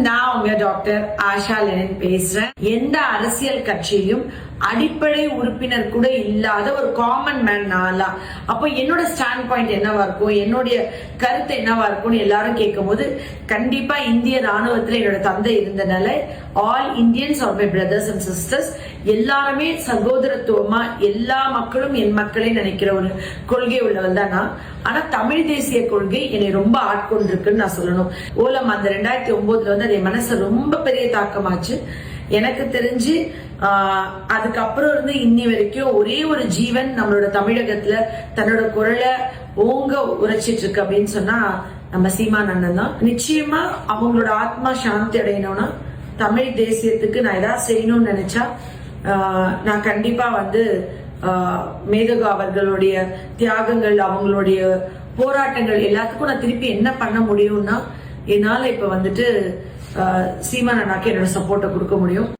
நான் உங்க doctor Asha Lenin பேசுறேன். எந்த அரசியல் கட்சியிலும் அடிப்படை உறுப்பினர் கூட இல்லாத ஒரு காமன் மேன் நாளா. அப்போ என்னோட ஸ்டாண்ட் பாயிண்ட் என்னவா இருக்கும், என்னுடைய கருத்து என்னவா இருக்கும்னு எல்லாரும் கேட்கும் போது, கண்டிப்பா இந்திய ராணுவத்துல என்னோட தந்தை இருந்தனால all Indians are my brothers and sisters, எல்லாருமே சகோதரத்துவமா எல்லா மக்களும் என் மக்களே நினைக்கிற ஒரு கொள்கை உள்ளவள் தான் நான். ஆனா தமிழ் தேசிய கொள்கை என்னை ரொம்ப ஆட்கொண்டிருக்குன்னு நான் சொல்லணும். ஓலம் அந்த 2009 வந்து அது என் மனசு ரொம்ப பெரிய தாக்கமாச்சு. எனக்கு தெரிஞ்சு அதுக்கப்புறம் இருந்து இன்னி வரைக்கும் ஒரே ஒரு ஜீவன் நம்மளோட தமிழகத்துல தன்னோட குரலை ஓங்க உரைச்சிட்டு இருக்கு அப்படின்னு சொன்னா நம்ம சீமான் அண்ணன் தான். நிச்சயமா அவங்களோட ஆத்மா சாந்தி அடையணும்னா தமிழ் தேசியத்துக்கு நான் ஏதாவது செய்யணும்னு நினைச்சா நான் கண்டிப்பா வந்து மேதகா அவர்களுடைய தியாகங்கள், அவங்களுடைய போராட்டங்கள் எல்லாத்துக்கும் நான் திருப்பி என்ன பண்ண முடியும்னா, என்னால இப்ப வந்துட்டு சீமான் அண்ணாக்கு என்னோட சப்போர்ட்டை கொடுக்க முடியும்.